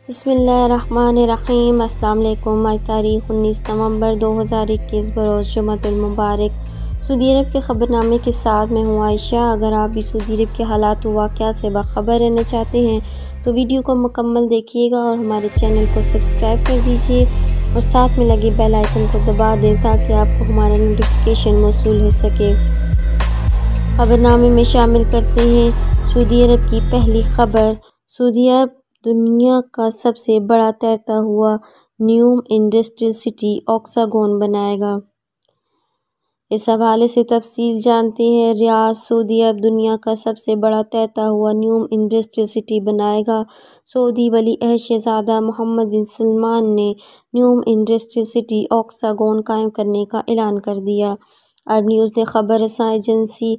بسم اللہ الرحمن الرحیم۔ السلام علیکم۔ آج تاریخ 19 نومبر 2021 بروز جمعۃ المبارک۔ سعودی عرب کے خبر نامے کے ساتھ میں ہوں عائشہ۔ اگر آپ بھی سعودی عرب کے حالات و واقعات سے باخبر رہنا چاہتے ہیں تو ویڈیو کو مکمل دیکھیے گا اور ہمارے چینل کو سبسکرائب کر دیجیے اور ساتھ میں لگے بیل آئیکن کو دبا دیں تاکہ آپ کو ہمارا نوٹیفیکیشن موصول ہو سکے۔ خبر نامے میں شامل کرتے ہیں سعودی عرب کی پہلی خبر۔ سعودی عرب دنیا کا سب سے بڑا تیرتا ہوا نیوم انڈسٹریل سٹی اوکساگون بنائے گا۔ اس حوالے سے تفصیل جانتے ہیں۔ ریاض سعودی عرب دنیا کا سب سے بڑا تیرتا ہوا نیوم انڈسٹریل سٹی بنائے گا۔ سعودی ولی عہد شہزادہ محمد بن سلمان نے نیوم انڈسٹریل سٹی اوکساگون قائم کرنے کا اعلان کر دیا۔ عرب نیوز نے خبر رساں ایجنسی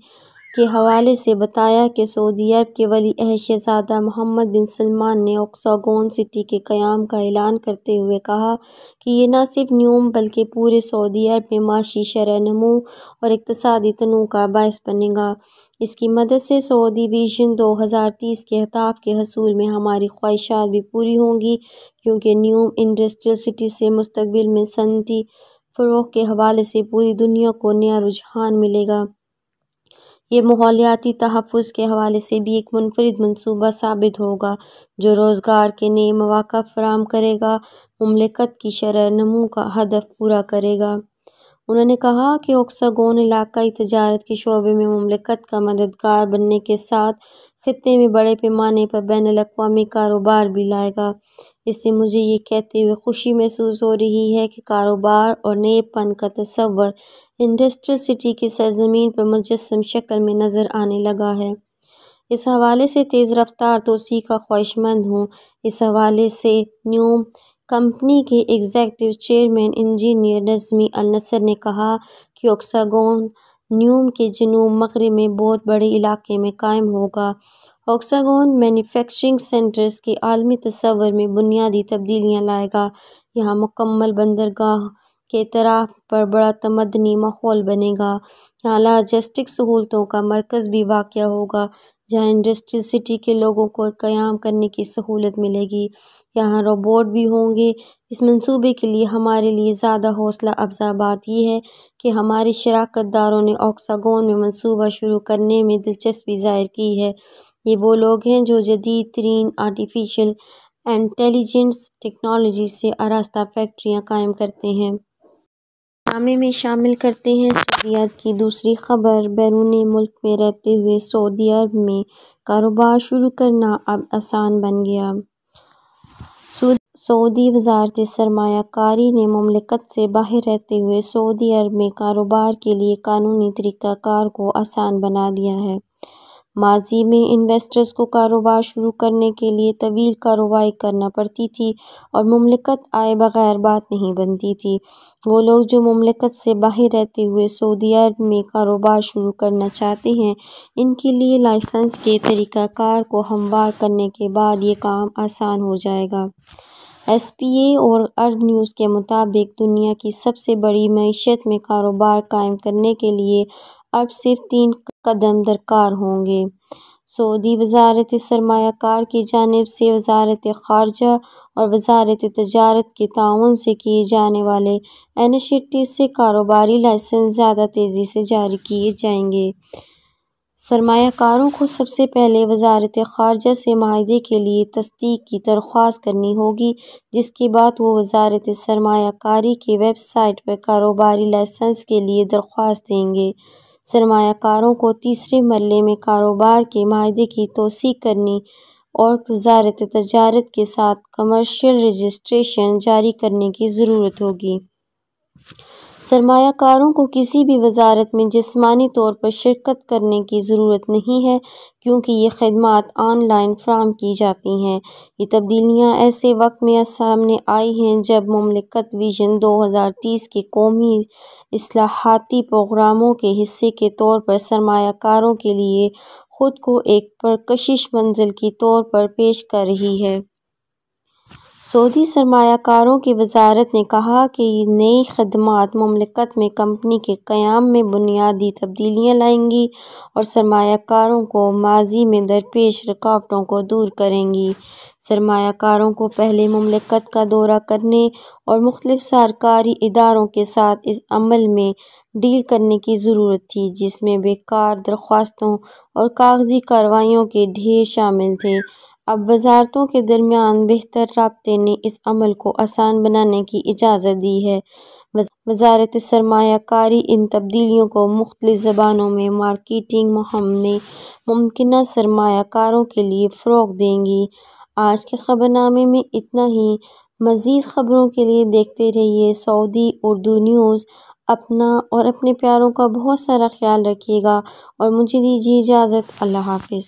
کے حوالے سے بتایا کہ سعودی عرب کے ولی عہد شہزادہ محمد بن سلمان نے اوکساگون سٹی کے قیام کا اعلان کرتے ہوئے کہا کہ یہ نہ صرف نیوم بلکہ پورے سعودی عرب میں معاشی شرح نمو اور اقتصادی تنوع کا باعث بنے گا۔ اس کی مدد سے سعودی ویژن 2030 کے اہداف کے حصول میں ہماری خواہشات بھی پوری ہوں گی، کیونکہ نیوم انڈسٹریل سٹی سے مستقبل میں صنعتی فروغ کے حوالے سے پوری دنیا کو نیا رجحان ملے گا۔ یہ ماحولیاتی تحفظ کے حوالے سے بھی ایک منفرد منصوبہ ثابت ہوگا جو روزگار کے نئے مواقع فراہم کرے گا، مملکت کی شرح نمو کا ہدف پورا کرے گا۔ انہوں نے کہا کہ اوکساگون علاقائی تجارت کے شعبے میں مملکت کا مددگار بننے کے ساتھ خطے میں بڑے پیمانے پر بین الاقوامی کاروبار بھی لائے گا۔ اس سے مجھے یہ کہتے ہوئے خوشی محسوس ہو رہی ہے کہ کاروبار اور نئے پن کا تصور انڈسٹریل سٹی کی سرزمین پر مجسم شکل میں نظر آنے لگا ہے۔ اس حوالے سے تیز رفتار توسیع کا خواہشمند ہوں۔ اس حوالے سے نیوم کمپنی کے ایگزیکٹو چیئرمین انجینئر نظمی النصر نے کہا کہ اوکساگون نیوم کے جنوب مغرب میں بہت بڑے علاقے میں قائم ہوگا۔ اوکساگون مینوفیکچرنگ سینٹرز کے عالمی تصور میں بنیادی تبدیلیاں لائے گا۔ یہاں مکمل بندرگاہ کے اطراف پر بڑا تمدنی ماحول بنے گا۔ یہاں لاجسٹک سہولتوں کا مرکز بھی واقع ہوگا جہاں انڈسٹریل سٹی کے لوگوں کو قیام کرنے کی سہولت ملے گی۔ یہاں روبوٹ بھی ہوں گے۔ اس منصوبے کے لیے ہمارے لیے زیادہ حوصلہ افزا بات یہ ہے کہ ہمارے شراکت داروں نے اوکساگون میں منصوبہ شروع کرنے میں دلچسپی ظاہر کی ہے۔ یہ وہ لوگ ہیں جو جدید ترین آرٹیفیشل انٹیلیجنس ٹیکنالوجی سے آراستہ فیکٹریاں قائم کرتے ہیں۔ نامے میں شامل کرتے ہیں سعودی عرب کی دوسری خبر۔ بیرون ملک میں رہتے ہوئے سعودی عرب میں کاروبار شروع کرنا اب آسان بن گیا۔ سعودی وزارت سرمایہ کاری نے مملکت سے باہر رہتے ہوئے سعودی عرب میں کاروبار کے لیے قانونی طریقہ کار کو آسان بنا دیا ہے۔ ماضی میں انویسٹرز کو کاروبار شروع کرنے کے لیے طویل کارروائی کرنا پڑتی تھی اور مملکت آئے بغیر بات نہیں بنتی تھی۔ وہ لوگ جو مملکت سے باہر رہتے ہوئے سعودی عرب میں کاروبار شروع کرنا چاہتے ہیں، ان کے لیے لائسنس کے طریقہ کار کو ہموار کرنے کے بعد یہ کام آسان ہو جائے گا۔ ایس پی اے اور عرب نیوز کے مطابق دنیا کی سب سے بڑی معیشت میں کاروبار قائم کرنے کے لیے اب صرف 3 قدم درکار ہوں گے۔ سعودی وزارت سرمایہ کاری کی جانب سے وزارت خارجہ اور وزارت تجارت کے تعاون سے کیے جانے والے انیشیٹو سے کاروباری لائسنس زیادہ تیزی سے جاری کیے جائیں گے۔ سرمایہ کاروں کو سب سے پہلے وزارت خارجہ سے معاہدے کے لیے تصدیق کی درخواست کرنی ہوگی، جس کے بعد وہ وزارت سرمایہ کاری کی ویب سائٹ پر کاروباری لائسنس کے لیے درخواست دیں گے۔ سرمایہ کاروں کو تیسرے مرحلے میں کاروبار کے معاہدے کی توثیق کرنی اور وزارت تجارت کے ساتھ کمرشل رجسٹریشن جاری کرنے کی ضرورت ہوگی۔ سرمایہ کاروں کو کسی بھی وزارت میں جسمانی طور پر شرکت کرنے کی ضرورت نہیں ہے، کیونکہ یہ خدمات آن لائن فراہم کی جاتی ہیں۔ یہ تبدیلیاں ایسے وقت میں سامنے آئی ہیں جب مملکت ویژن 2030 کے قومی اصلاحاتی پروگراموں کے حصے کے طور پر سرمایہ کاروں کے لیے خود کو ایک پرکشش منزل کے طور پر پیش کر رہی ہے۔ سعودی سرمایہ کاروں کی وزارت نے کہا کہ نئی خدمات مملکت میں کمپنی کے قیام میں بنیادی تبدیلیاں لائیں گی اور سرمایہ کاروں کو ماضی میں درپیش رکاوٹوں کو دور کریں گی۔ سرمایہ کاروں کو پہلے مملکت کا دورہ کرنے اور مختلف سرکاری اداروں کے ساتھ اس عمل میں ڈیل کرنے کی ضرورت تھی، جس میں بیکار درخواستوں اور کاغذی کارروائیوں کے ڈھیر شامل تھے۔ اب وزارتوں کے درمیان بہتر رابطے نے اس عمل کو آسان بنانے کی اجازت دی ہے۔ وزارت سرمایہ کاری ان تبدیلیوں کو مختلف زبانوں میں مارکیٹنگ مہم میں ممکنہ سرمایہ کاروں کے لیے فروغ دے گی۔ آج کے خبرنامے میں اتنا ہی۔ مزید خبروں کے لیے دیکھتے رہیے سعودی اردو نیوز۔ اپنا اور اپنے پیاروں کا بہت سارا خیال رکھیے گا اور مجھے دیجیے اجازت۔ اللہ حافظ۔